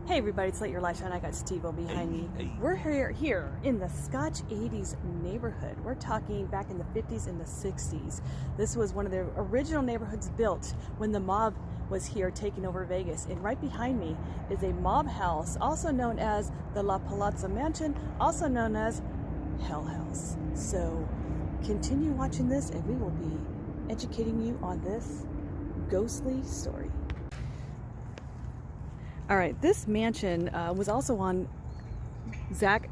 Hey everybody, it's Light Your Life, and I got Steve-O behind me. We're here in the Scotch 80s neighborhood. We're talking back in the 50s and the 60s. This was one of the original neighborhoods built when the mob was here taking over Vegas. And right behind me is a mob house, also known as the La Palazza Mansion, also known as Hell House. So continue watching this and we will be educating you on this ghostly story. All right, this mansion was also on Zach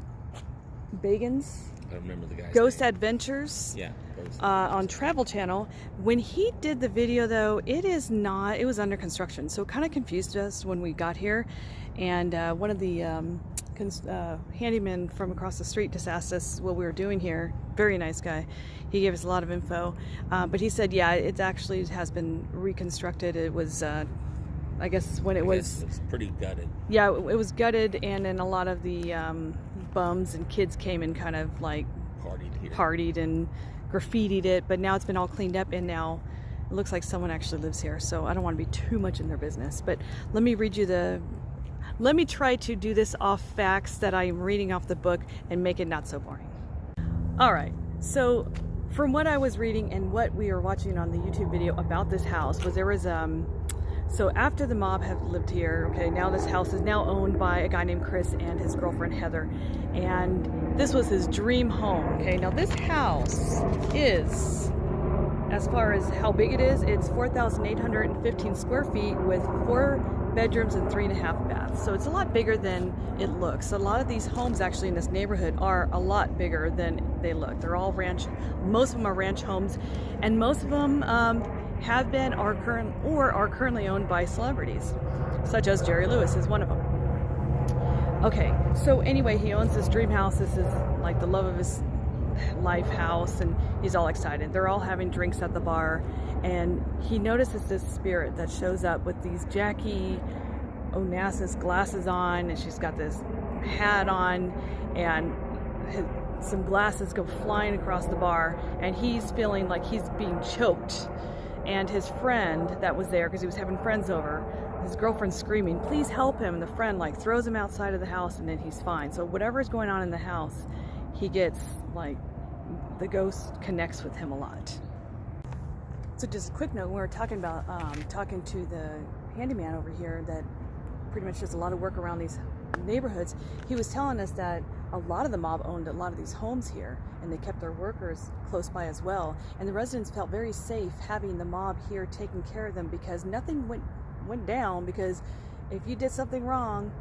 Bagans' I remember the guy's Ghost name. Adventures. Yeah, on Travel Channel. When he did the video though, it was under construction, so it kind of confused us when we got here. And one of the handymen from across the street just asked us what we were doing here. Very nice guy. He gave us a lot of info, but he said, yeah, it actually has been reconstructed. It was I guess when it was pretty gutted. Yeah, it was gutted, and then a lot of the bums and kids came and kind of like partied and graffitied it, but now it's been all cleaned up, and now it looks like someone actually lives here. So I don't want to be too much in their business, but let me try to do this off facts that I'm reading off the book and make it not so boring. All right, so from what I was reading and what we were watching on the YouTube video about this house was there was so after the mob have lived here, okay, now this house is now owned by a guy named Chris and his girlfriend Heather, and this was his dream home. Okay, now this house is, as far as how big it is, it's 4,815 square feet with 4 bedrooms and 3.5 baths. So it's a lot bigger than it looks. A lot of these homes actually in this neighborhood are a lot bigger than they look. They're all ranch, most of them are ranch homes, and most of them have been are currently owned by celebrities, such as Jerry Lewis is one of them. Okay, so anyway, he owns this dream house. This is like the love of his life house, and he's all excited. They're all having drinks at the bar, and he notices this spirit that shows up with these Jackie Onassis glasses on, and she's got this hat on, and some glasses go flying across the bar, and he's feeling like he's being choked. And his friend that was there, because he was having friends over, his girlfriend's screaming, please help him. And the friend like throws him outside of the house, and then he's fine. So whatever is going on in the house, he gets like, the ghost connects with him a lot. So just a quick note, we were talking about, talking to the handyman over here that pretty much does a lot of work around these neighborhoods. He was telling us that a lot of the mob owned a lot of these homes here, and they kept their workers close by as well, and the residents felt very safe having the mob here taking care of them, because nothing went down, because if you did something wrong,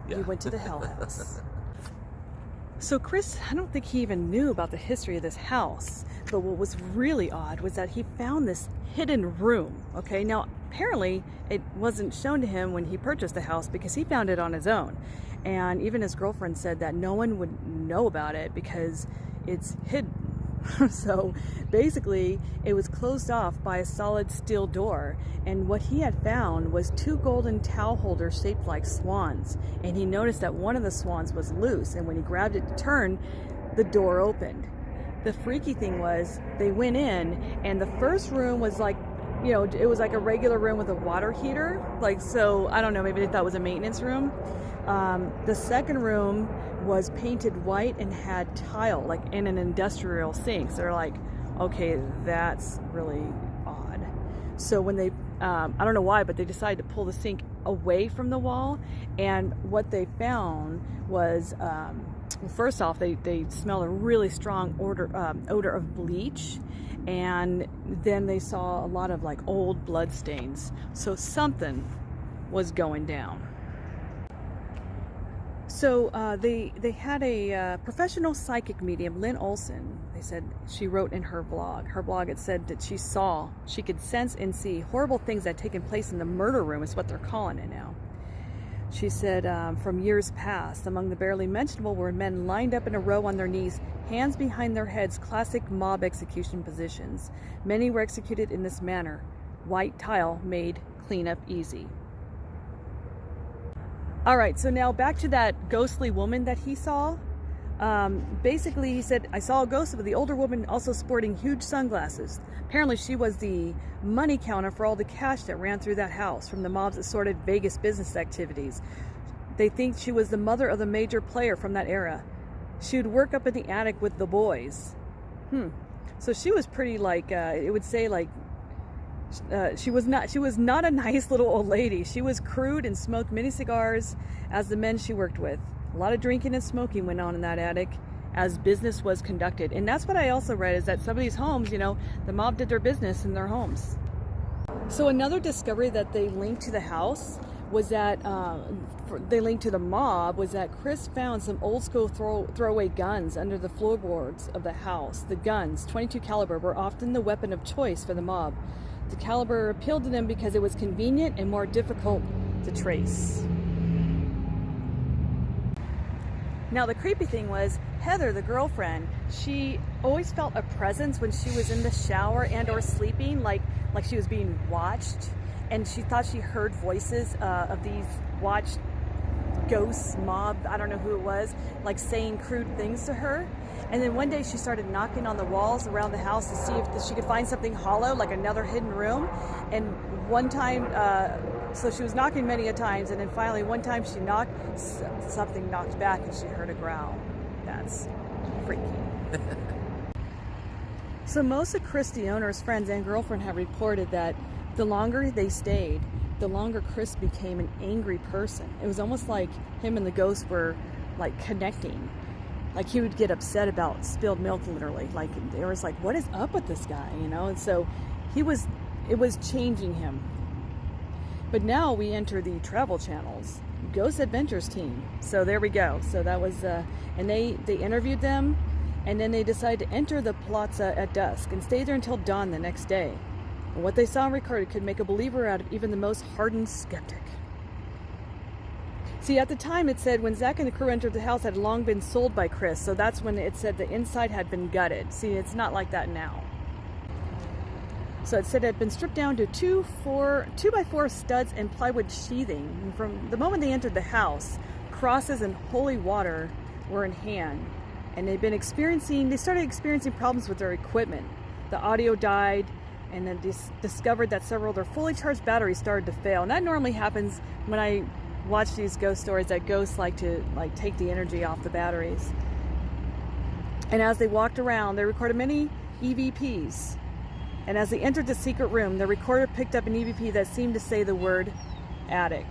you went to the Hell House. So Chris, I don't think he even knew about the history of this house, but what was really odd was that he found this hidden room. Okay, now apparently it wasn't shown to him when he purchased the house, because he found it on his own, and even his girlfriend said that no one would know about it because it's hidden. So basically it was closed off by a solid steel door, and what he had found was 2 golden towel holders shaped like swans, and he noticed that one of the swans was loose, and when he grabbed it to turn, the door opened. The freaky thing was they went in, and the first room was like, you know, it was like a regular room with a water heater, like, so I don't know, maybe they thought it was a maintenance room. The second room was painted white and had tile, like in an industrial sink. So they're like, okay, that's really odd. So when they, I don't know why, but they decided to pull the sink away from the wall, and what they found was, well, first off, they smelled a really strong odor of bleach, and then they saw a lot of like old blood stains. So something was going down. So they had a professional psychic medium, Lynn Olson. They said she wrote in her blog. Her blog, it said that she could sense and see horrible things that had taken place in the murder room, is what they're calling it now. She said from years past, among the barely mentionable were men lined up in a row on their knees, hands behind their heads, classic mob execution positions. Many were executed in this manner. White tile made cleanup easy. All right, so now back to that ghostly woman that he saw. Basically, he said, I saw a ghost of the older woman also sporting huge sunglasses. Apparently, she was the money counter for all the cash that ran through that house from the mob's assorted Vegas business activities. They think she was the mother of the major player from that era. She would work up in the attic with the boys. So she was pretty, like, it would say, like, she was not a nice little old lady. She was crude and smoked many cigars as the men she worked with. A lot of drinking and smoking went on in that attic as business was conducted. And that's what I also read, is that some of these homes, you know, the mob did their business in their homes. So another discovery that they linked to the house was that, they linked to the mob, was that Chris found some old school throwaway guns under the floorboards of the house. The guns, 22 caliber, were often the weapon of choice for the mob. The caliber appealed to them because it was convenient and more difficult to trace. Now the creepy thing was, Heather, the girlfriend, she always felt a presence when she was in the shower and or sleeping, like she was being watched, and she thought she heard voices of these watched ghosts, mob, I don't know who it was, like saying crude things to her. And then one day she started knocking on the walls around the house to see if she could find something hollow, like another hidden room. And one time, so she was knocking many a times, and then finally one time she knocked, something knocked back and she heard a growl. That's freaky. So most of Chris, the owner's friends and girlfriend, have reported that the longer they stayed, the longer Chris became an angry person. It was almost like him and the ghost were like connecting. Like he would get upset about spilled milk, literally. Like there was like, what is up with this guy, you know? And so it was changing him. But now we enter the Travel Channel's Ghost Adventures team. So there we go. So that was, and they interviewed them, and then they decided to enter the Palazza at dusk and stay there until dawn the next day. And what they saw and recorded could make a believer out of even the most hardened skeptic. See, at the time it said when Zach and the crew entered the house, it had long been sold by Chris. So that's when it said the inside had been gutted. See, it's not like that now. So it said it had been stripped down to 2x4 studs and plywood sheathing. And from the moment they entered the house, crosses and holy water were in hand. And they started experiencing problems with their equipment. The audio died, and then discovered that several of their fully charged batteries started to fail. And that normally happens when I watch these ghost stories, that ghosts like to take the energy off the batteries. And as they walked around, they recorded many EVPs. And as they entered the secret room, the recorder picked up an EVP that seemed to say the word attic.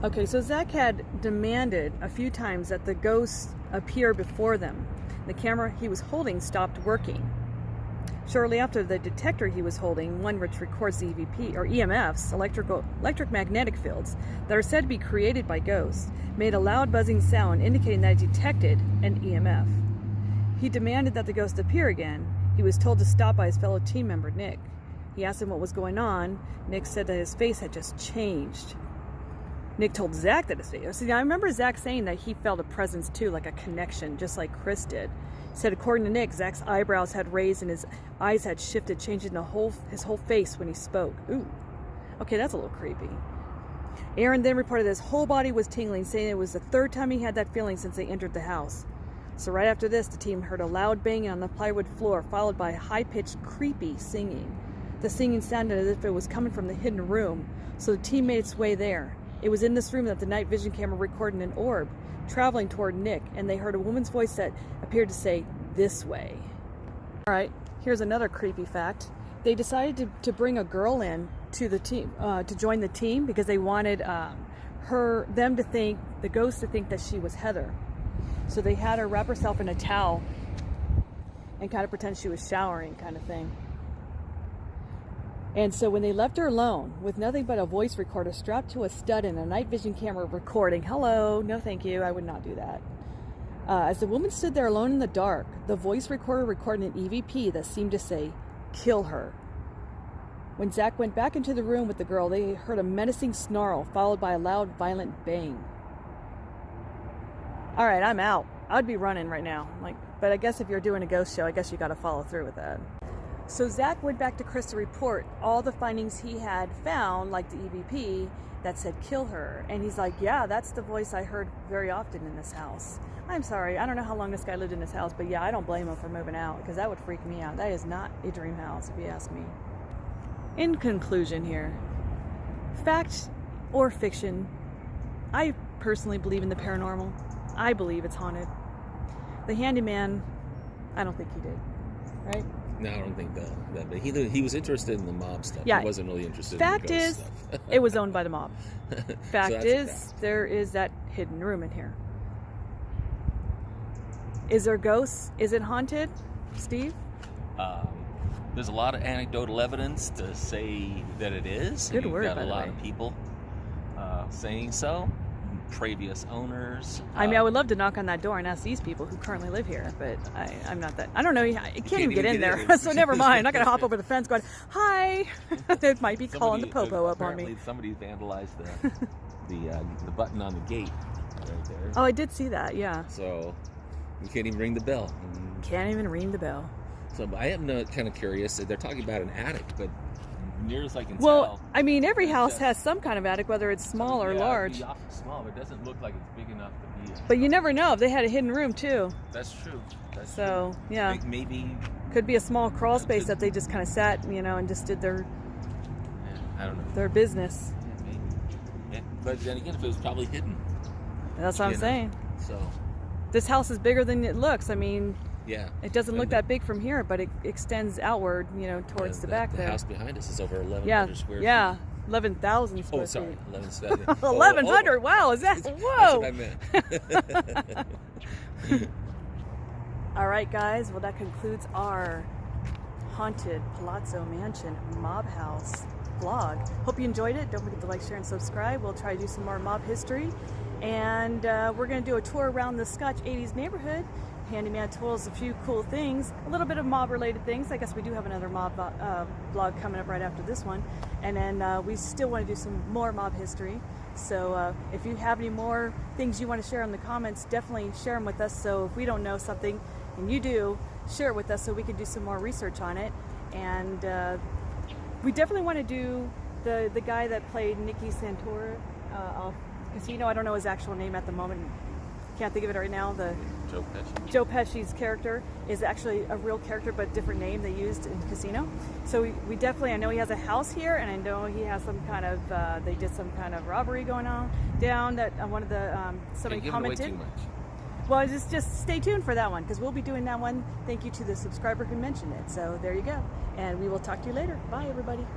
Okay, so Zach had demanded a few times that the ghosts appear before them. The camera he was holding stopped working. Shortly after, the detector he was holding, one which records the EVP, or EMFs, electromagnetic fields, that are said to be created by ghosts, made a loud buzzing sound indicating that it detected an EMF. He demanded that the ghost appear again. He was told to stop by his fellow team member, Nick. He asked him what was going on. Nick said that his face had just changed. Nick told Zach that his face... See, I remember Zach saying that he felt a presence too, like a connection, just like Chris did. He said, according to Nick, Zach's eyebrows had raised and his eyes had shifted, changing his whole face when he spoke. Ooh. Okay, that's a little creepy. Aaron then reported that his whole body was tingling, saying it was the third time he had that feeling since they entered the house. So right after this, the team heard a loud banging on the plywood floor, followed by high-pitched, creepy singing. The singing sounded as if it was coming from the hidden room, so the team made its way there. It was in this room that the night vision camera recorded an orb traveling toward Nick, and they heard a woman's voice that appeared to say, "This way." All right, here's another creepy fact. They decided to bring a girl in to the team, to join the team, because they wanted the ghost to think that she was Heather. So they had her wrap herself in a towel and kind of pretend she was showering, kind of thing. And so when they left her alone with nothing but a voice recorder strapped to a stud and a night vision camera recording, hello, no thank you, I would not do that. As the woman stood there alone in the dark, the voice recorder recorded an EVP that seemed to say, "Kill her." When Zach went back into the room with the girl, they heard a menacing snarl followed by a loud, violent bang. All right, I'm out. I'd be running right now. But I guess if you're doing a ghost show, I guess you got to follow through with that. So Zach went back to Chris to report all the findings he had found, like the EVP, that said kill her. And he's like, yeah, that's the voice I heard very often in this house. I'm sorry, I don't know how long this guy lived in this house, but yeah, I don't blame him for moving out, because that would freak me out. That is not a dream house, if you ask me. In conclusion here, fact or fiction, I personally believe in the paranormal. I believe it's haunted. The handyman, I don't think he did, right? No, I don't think that. But he was interested in the mob stuff. Yeah. He wasn't really interested Fact in the is, ghost stuff. it was owned by the mob. Fact So is, there is that hidden room in here. Is there ghosts? Is it haunted, Steve? There's a lot of anecdotal evidence to say that it is. Good You've word, got by a the lot way. of people saying so. Previous owners. I mean, I would love to knock on that door and ask these people who currently live here, but I'm not that. I don't know. I can't even get in there, so never mind. I'm not going to hop over the fence going, hi. It might be calling the popo up on me. Somebody vandalized the button on the gate right there. Oh, I did see that, yeah. So you can't even ring the bell. Can't even ring the bell. So I am kind of curious. They're talking about an attic, but Near as I can Well, tell. I mean, every house has some kind of attic, whether it's small or large. It'd be awfully small, but it doesn't look like it's big enough to be. But you never know if they had a hidden room too. That's true. That's So, true. yeah. Maybe. Could be a small crawl space that they just kind of sat, and just did Yeah, I don't know. their business. Yeah, maybe. Yeah, but then again, if it was probably hidden. That's what I'm You know. saying. So. This house is bigger than it looks. I mean, yeah, it doesn't look And that big from here, but it extends outward, towards the back the there. house behind us is over 1,100 Yeah, square yeah, feet. 11,000 square Oh, sorry, feet. 11,000. 1,100. Wow, is that? That's Whoa! what I meant. All right, guys. Well, that concludes our haunted Palazzo Mansion mob house vlog. Hope you enjoyed it. Don't forget to like, share, and subscribe. We'll try to do some more mob history, and we're going to do a tour around the Scotch 80s neighborhood. Handyman tours a few cool things, a little bit of mob-related things. I guess we do have another mob vlog coming up right after this one, and then we still want to do some more mob history. So if you have any more things you want to share in the comments, definitely share them with us. So if we don't know something and you do, share it with us so we can do some more research on it. And we definitely want to do the guy that played Nicky Santora off Casino. I don't know his actual name at the moment. Can't think of it right now. Joe Pesci's character is actually a real character, but different name they used in Casino. So we definitely, I know he has a house here, and I know he has some kind of, they did some kind of robbery going on down that one of the, somebody commented. Away too much. Well, just stay tuned for that one, because we'll be doing that one. Thank you to the subscriber who mentioned it. So there you go. And we will talk to you later. Bye, everybody.